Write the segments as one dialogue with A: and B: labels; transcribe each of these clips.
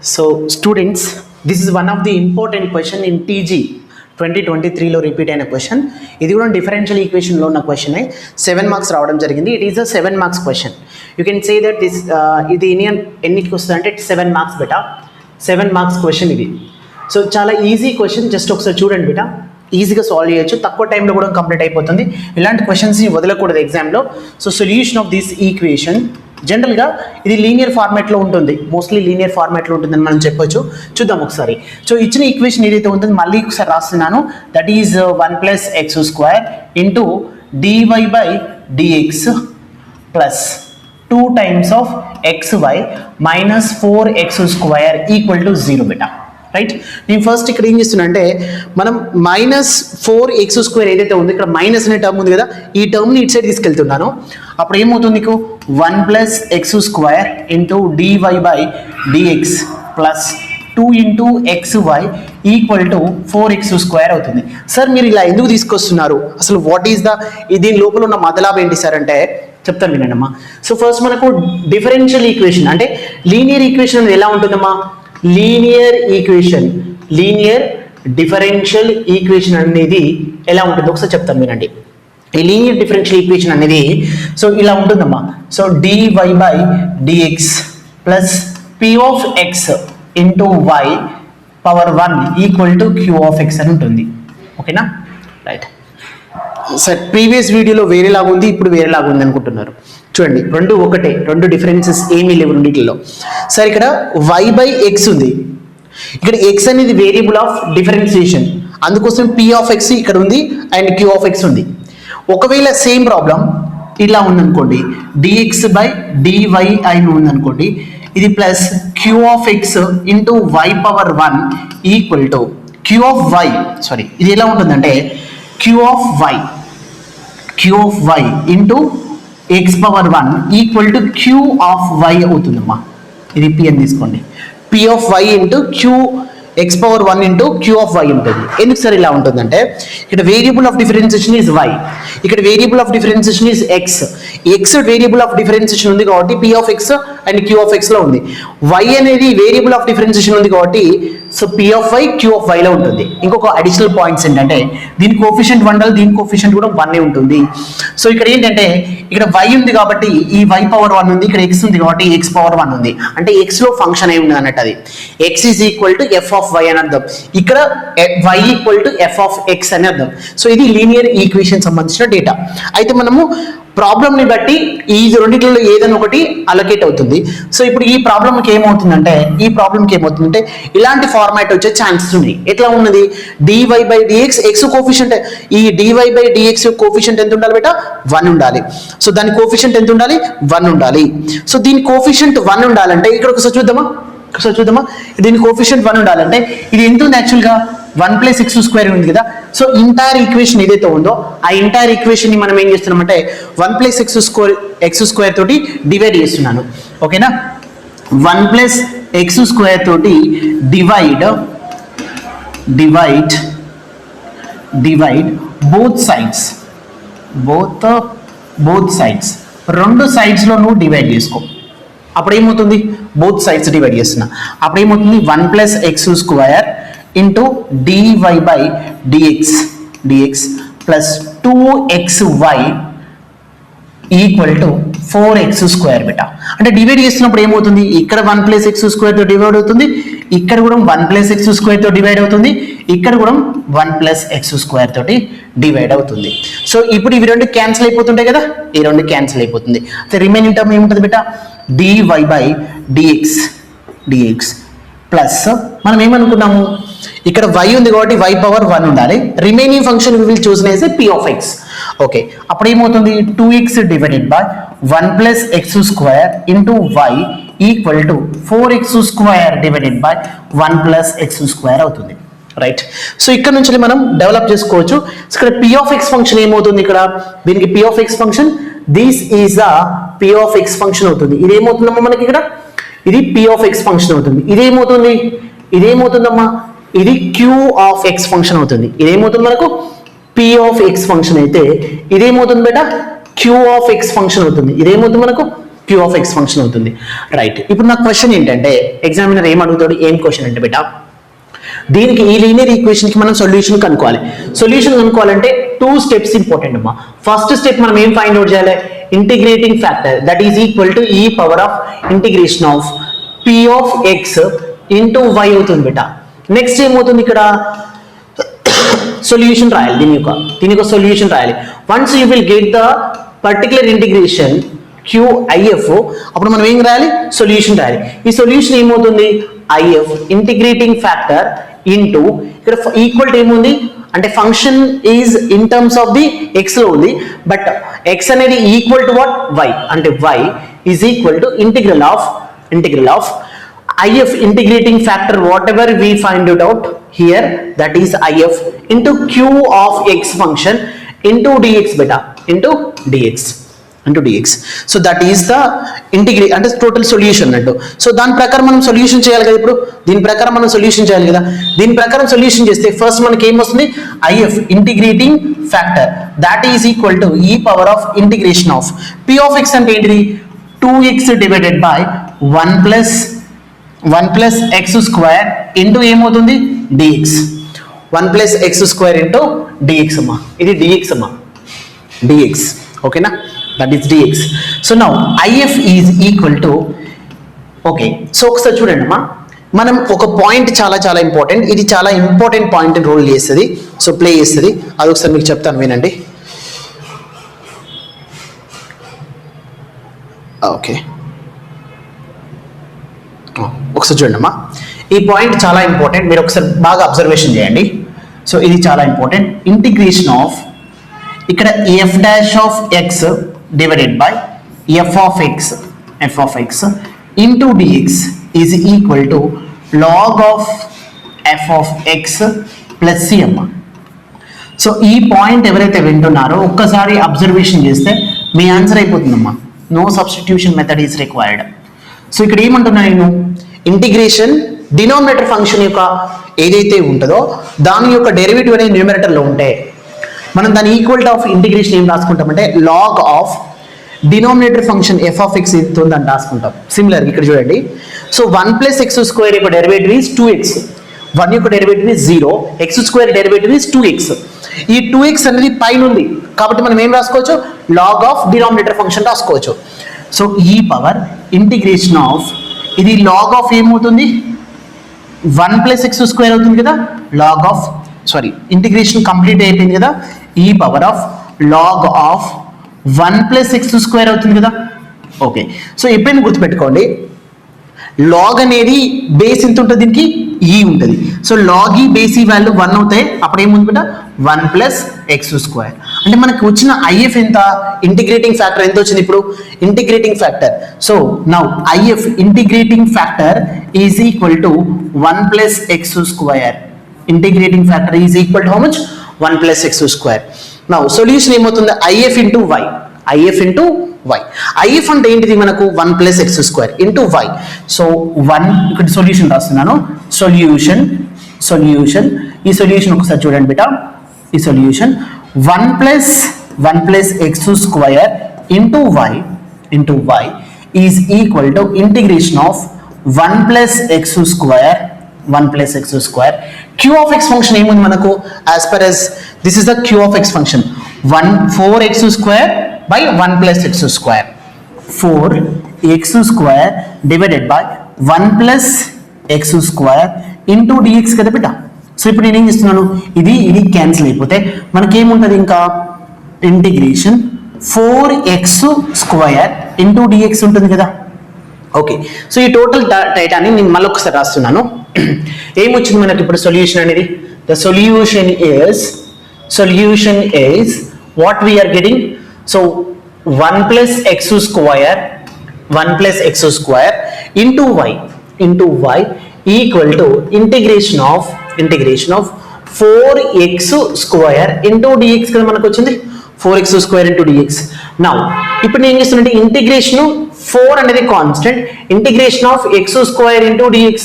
A: So students, this is one of the important question in TG 2023 లో repeat అయిన question. ఇది కూడా differential equation లో ఉన్న క్వశ్చన్ 7 మార్క్స్ రావడం జరిగింది. It is a 7 marks question. You can say that this ఇది ఎన్నిటికి వస్తుంది అంటే 7 మార్క్స్ బెటా. 7 మార్క్స్ క్వశ్చన్ ఇది. సో చాలా ఈజీ క్వశ్చన్, జస్ట్ ఒకసారి చూడండి బెటా, ఈజీగా సాల్వ్ చేయొచ్చు, తక్కువ టైంలో కూడా కంప్లీట్ అయిపోతుంది. ఇలాంటి క్వశ్చన్స్ని వదలకూడదు ఎగ్జామ్లో. So solution of this equation జనరల్గా ఇది లీనియర్ ఫార్మాట్లో ఉంటుంది, మోస్ట్లీ లీనియర్ ఫార్మాట్లో ఉంటుందని మనం చెప్పొచ్చు. చూద్దాం ఒకసారి. సో ఇచ్చిన ఈక్వేషన్ ఏదైతే ఉంటుందో మళ్ళీ ఒకసారి రాస్తున్నాను. That is 1 + x² into dy by dx plus 2 times of xy minus 4x² equal to 0 beta. Right, నేను ఫస్ట్ ఇక్కడ ఏం చేస్తున్నా అంటే మనం మైనస్ 4x² ఏదైతే ఉంది, ఇక్కడ మైనస్ అనే టర్మ్ ఉంది కదా, ఈ టర్మ్ని ఇటు సైడ్ తీసుకెళ్తున్నాను. అప్పుడు ఏమవుతుంది నీకు 1 + x² into dy by dx plus 2 into xy equal to 4x² అవుతుంది. సార్ మీరు ఇలా ఎందుకు తీసుకొస్తున్నారు, అసలు వాట్ ఈస్ దీని లోపల ఉన్న మతలబ్ ఏంటి సార్ అంటే చెప్తాను వినండమ్మా. సో ఫస్ట్ మనకు డిఫరెన్షియల్ ఈక్వేషన్ అంటే లీనియర్ ఈక్వేషన్ అనేది ఎలా ఉంటుందమ్మా, linear equation, linear differential equation అనేది ఎలా ఉంటుంది ఒకసారి చెప్తాను వినండి. ఈ లీనియర్ డిఫరెన్షియల్ ఈక్వేషన్ అనేది సో ఇలా ఉంటుందమ్మా. So dy by dx plus p of x into y power 1 equal to q of x అని ఉంటుంది. ఓకేనా, రైట్. సార్ ప్రీవియస్ వీడియోలో వేరేలాగా ఉంది, ఇప్పుడు వేరేలాగా ఉంది అనుకుంటున్నారు. చూడండి, రెండు ఒకటే, రెండు డిఫరెన్సెస్ ఏమీ లేవు రెండింటిలో. సార్ ఇక్కడ y బై x ఉంది, ఇక్కడ x అనేది వేరియబుల్ ఆఫ్ డిఫరెన్సియేషన్, అందుకోసం p ఆఫ్ x ఇక్కడ ఉంది అండ్ q ఆఫ్ x ఉంది. ఒకవేళ సేమ్ ప్రాబ్లం ఇలా ఉందనుకోండి, dx బై dy అని ఉందనుకోండి, ఇది plus q of x into y power 1 equal to q of y, sorry ఇది ఎలా ఉంటుందంటే q of y into x power 1 equal to q of y అవుతుందమ్మా. ఇది p అని తీసుకోండి, p of y into q x power 1 into q of y ఉంటుంది. ఎందుకు sir ఇలా ఉంటుందంటే ఇక్కడ variable of differentiation is y, ఇక్కడ variable of differentiation is x. x variable of differentiation ఉంది కాబట్టి p of x and q of x లో ఉంది. y అనేది వేరియబుల్ ఆఫ్ డిఫరెన్సియేషన్ ఉంది కాబట్టి so p of y q of y లో ఉంటుంది. ఇంకొక అడిషనల్ పాయింట్స్ ఏంటంటే దీని కోఎఫిషియంట్ 1 ఉండాలి, దీని కోఎఫిషియంట్ కూడా 1 ఉంటుంది. సో ఇక్కడ ఏంటంటే ఇక్కడ y ఉంది కాబట్టి ఈ y పవర్ 1 ఉంది, ఇక్కడ x ఉంది కాబట్టి x పవర్ 1 ఉంది, అంటే x లో ఫంక్షన్ అయి ఉంది అన్నట్టు. అది x is equal to f of y అని అర్థం, ఇక్కడ y equal to f of x అని అర్థం. సో ఇది లీనియర్ ఈక్వేషన్ సంబంధించిన డేటా. అయితే మనము ప్రాబ్లమ్ని బట్టి ఈ రెండింటిలో ఏదైనా ఒకటి అలొకేట్ అవుతుంది. సో ఇప్పుడు ఈ ప్రాబ్లంకి ఏమవుతుందంటే ఇలాంటి ఫార్మాట్ వచ్చే ఛాన్సెస్ ఉన్నాయి. ఎట్లా ఉన్నది, dy by dx x coefficient, ఈ dy బై dx కోఎఫిషియంట్ ఎంత ఉండాలి బేటా, 1 ఉండాలి. సో దాని కోఎఫిషియంట్ ఎంత ఉండాలి, 1 ఉండాలి. సో దీని కోఎఫిషియంట్ 1 ఉండాలంటే ఇక్కడ ఒకసారి చూద్దామా, దీని కోఎఫిషియంట్ 1 ఉండాలంటే ఇది ఎంత ఉంది యాక్చువల్గా 1 + x² ఉంది కదా. సో ఇంటైర్ ఈక్వేషన్ ఏదైతే ఉందో ఆ ఇంటైర్ ఈక్వేషన్ ని మనం ఏం చేస్తున్నామంటే 1 + x² తోటి డివైడ్ చేస్తున్నాను. ఓకేనా, 1 + x² తోటి డివైడ్ బోత్ సైడ్స్, రెండు సైడ్స్ లో నువ్వు డివైడ్ చేసుకో. అప్పుడు ఏమవుతుంది, బోత్ సైడ్స్ డివైడ్ చేస్తున్నా, అప్పుడు ఏమవుతుంది 1 + x² into dy by dx plus 2xy equal to 4x² beta. అంటే డివైడ్ చేస్తున్నప్పుడు ఏమవుతుంది, ఇక్కడ 1 + x² తో డివైడ్ అవుతుంది, ఇక్కడ కూడా 1 + x² తో డివైడ్ అవుతుంది, ఇక్కడ కూడా 1 + x² తోటి డివైడ్ అవుతుంది. సో ఇప్పుడు ఇవి రెండు క్యాన్సిల్ అయిపోతుంటాయి కదా, ఈ రెండు క్యాన్సిల్ అయిపోతుంది. రిమైనింగ్ టర్మ్ ఏముంటుంది beta, dy by dx plus మనం ఏమనుకున్నాము, ఇక్కడ y ఉంది కాబట్టి y పవర్ 1 ఉండాలి, remaining function we will choose as p of x. Okay, అప్పుడు ఏమవుతుంది 2x divided by 1 + x² into y equal to 4x² divided by 1 + x² అవుతుంది. Right, so ఇక్కడ నుంచి మనం డెవలప్ చేసుకోవచ్చు. ఇక్కడ p ఆఫ్ x ఫంక్షన్ ఏమవుతుంది, ఇక్కడ దీనికి p of x function, this is a p of x function అవుతుంది. ఇది ఏమవుతుందమ్మా మనకి ఇక్కడ, ఇది p ఆఫ్ x ఫంక్షన్ అవుతుంది. ఇదేమవుతుందమ్మా, ఇది q ఆఫ్ x ఫంక్షన్ అవుతుంది. ఇదేమవుతుంది మనకు p ఆఫ్ x ఫంక్షన్ అయితే ఇదేమవుతుంది బేటా q ఆఫ్ x ఫంక్షన్ అవుతుంది. ఇదేమవుతుంది మనకు క్యూ ఆఫ్ ఎక్స్ ఫంక్షన్ అవుతుంది. రైట్, ఇప్పుడు నా క్వశ్చన్ ఏంటంటే ఎగ్జామినర్ ఏం అడుగుతాడు, ఏం క్వశ్చన్ అంటే బేటా దీనికి ఈ లీనియర్ ఈక్వేషన్ కి మనం సొల్యూషన్ కనుక్కోవాలి. సొల్యూషన్ కనుక్కోవాలంటే 2 స్టెప్స్ ఇంపార్టెంట్ అమ్మా. ఫస్ట్ స్టెప్ మనం ఏం ఫైండ్ అవుట్ చేయాలి, integrating factor that is equal to e power of integration of P of x into y అవుతుంది బేటా. నెక్స్ట్ ఏమవుతుంది, ఇక్కడ సొల్యూషన్ రాయాలి, దీని యొక్క సొల్యూషన్ రాయాలి. Once you will get the particular integration QIF, అప్పుడు మనం ఏం రాయాలి, సొల్యూషన్ రాయాలి. ఈ సొల్యూషన్ ఏమవుతుంది, IF ఇంటిగ్రేటింగ్ ఫ్యాక్టర్ ఇంటూ ఇక్కడ ఈక్వల్ టు ఏముంది అంటే function is in terms of the x లో ఉంది, బట్ ఎక్స్ అనేది ఈక్వల్ టు వాట్, వై, అంటే y is equal to integral of IF integrating factor whatever we find it out here, that is IF into Q of x function into dx beta into dx. So that is the integrate అంటే total solution అంటూ. So దాని ప్రకారం మనం solution చేయాలి కదా. ఇప్పుడు దీని ప్రకారం మనం సొల్యూషన్ చేయాలి కదా. దీని ప్రకారం సొల్యూషన్ చేస్తే ఫస్ట్ మనకి ఏమొస్తుంది, IF integrating factor that is equal to e power of integration of P of x అంటే ఏంటిది, 2x divided by 1 plus x square into ఏమవుతుంది dx. 1 plus x square into dx అమ్మా, ఇది dx అమ్మా, dx ఓకేనా, that is dx. So now IF is equal to okay. So ఒకసారి చూడండి అమ్మా, మనం ఒక పాయింట్ చాలా ఇంపార్టెంట్, ఇది చాలా ఇంపార్టెంట్ పాయింట్ రోల్ చేస్తుంది, సో ప్లే చేస్తుంది, అది ఒకసారి మీకు చెప్తాను వినండి. ఓకే, ఒకసారి చూడండి అమ్మా, ఈ పాయింట్ చాలా ఇంపార్టెంట్, మీరు ఒకసారి బాగా అబ్జర్వేషన్ చేయండి. సో ఇది చాలా ఇంపార్టెంట్. ఇంటిగ్రేషన్ ఆఫ్ ఇక్కడ f dash of x divided by f of x into dx is equal to log of f of x plus c అమ్మ. సో ఈ పాయింట్ ఎవరైతే వింటున్నారో ఒక్కసారి అబ్జర్వేషన్ చేస్తే మీ ఆన్సర్ అయిపోతుందమ్మా. No substitution method is required. So ఇక్కడ ఏమంటున్నా నేను, ఇంటిగ్రేషన్ డినామినేటర్ ఫంక్షన్ యొక్క ఏదైతే ఉంటుందో దాని యొక్క డెరివేటివ్ అనేది న్యూమరేటర్లో ఉంటే మనం దాని ఈక్వల్ టు ఆఫ్ ఇంటిగ్రేషన్ ఏం రాసుకుంటామంటే log of denominator function f of x ఏదైతే ఉందని రాసుకుంటాం. సిమిలర్ ఇక్కడ చూడండి, సో 1 ప్లస్ ఎక్స్ స్క్వేర్ యొక్క డెరివేటివ్ ఈజ్ 2x, 1 యొక్క derivative is 0, x square derivative is 2x. ఈ 2x అనేది పైన ఉంది కాబట్టి మనం ఏం రాసుకోవచ్చు, లాగ్ ఆఫ్ డినామినేటర్ ఫంక్షన్ రాసుకోవచ్చు. సో ఈ పవర్ ఇంటిగ్రేషన్ ఆఫ్ ఇది లాగ్ ఆఫ్ ఏమవుతుంది, 1 ప్లస్ ఎక్స్ స్క్వేర్ అవుతుంది కదా, లాగ్ ఆఫ్ ఇంటిగ్రేషన్ కంప్లీట్ అయిపోయింది కదా, ఈ power of log of 1 plus x square అవుతుంది కదా. ఓకే, సో ఎప్పుడైనా గుర్తుపెట్టుకోండి, లాగ్ అనేది బేస్ ఎంత ఉంటుంది, దీనికి ఈ ఉంటుంది. సో లాగ్ ఈ బేస్ ఈ వాల్యూ 1 అవుతాయి, అప్పుడు ఏముంది బిడ్డ 1 ప్లస్ ఎక్స్ స్క్వేర్. అంటే మనకు వచ్చిన IF ఎంత, ఇంటిగ్రేటింగ్ ఫ్యాక్టర్ ఎంత వచ్చింది ఇప్పుడు, integrating factor. So now IF integrating factor is equal to 1 plus x square. Integrating factor is equal to how much, 1 plus x square. Now solution ఏమవుతుంది, IF into y. IF అంటే ఏంటిది మనకు 1 plus x square into y. So 1 ఇక్కడ solution రాస్తున్నాను, solution ఈ solution ఒకసారి చూడండి బిడ్డ, ఈ solution 1 plus x square into y is equal to integration of 1 plus x square Q of x function ఏముంది మనకు, as per as this is the Q of x function 4x square by 1 plus x square, 4x square divided by 1 plus x square into dx కదా బిడ్డ. So ఇప్పుడు నేను ఏం చేస్తున్నాను, ఇది cancel అయిపోతే మనకేముంటుంది ఇంకా, integration 4x square into dx ఉంటుంది కదా. ఓకే, సో ఈ టోటల్ డేటాని నేను మళ్ళీ ఒకసారి రాస్తున్నాను. ఏమొచ్చింది మనకి ఇప్పుడు సొల్యూషన్ అనేది, the solution is what we are getting, so 1 plus x square into y equal to integration of 4x square into dx కదా మనకు వచ్చింది, 4x square into dx. now ఇప్పుడు నేను ఏం చేస్తున్నా, ఇంటిగ్రేషన్ 4 అనేది constant, integration of x square into dx.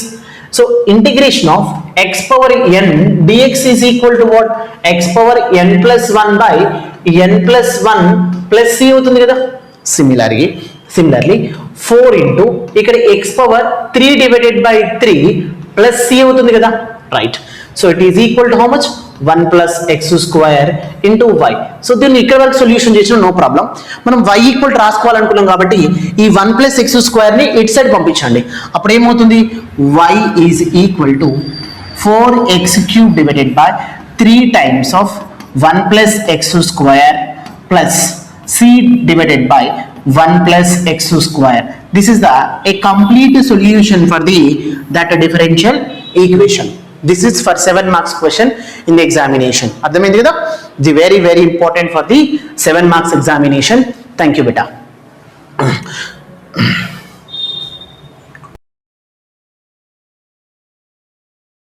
A: so integration of x power n dx is equal to what, x power n plus 1 by n plus 1 plus c అవుతుంది కదా. Similarly 4 into ఇక్కడ x power 3 divided by 3 plus c అవుతుంది కదా, right. So it is equal to how much 1 plus x square into y. So దీన్ని ఇక్కడ వరకు solution చేసిన no problem. మనం వై ఈక్వల్ రాసుకోవాలనుకున్నాం కాబట్టి ఈ 1 ప్లస్ ఎక్స్ స్క్వేర్ ని ఇటు సైడ్ పంపించండి. అప్పుడు ఏమవుతుంది, y is equal to 4x cube divided by 3 times of 1 plus x square plus c divided by 1 plus x square. This is a complete solution for that differential equation. This is for 7 marks question in the examination. అర్థమైంది కదా, the very important for the 7 marks examination. Thank you beta.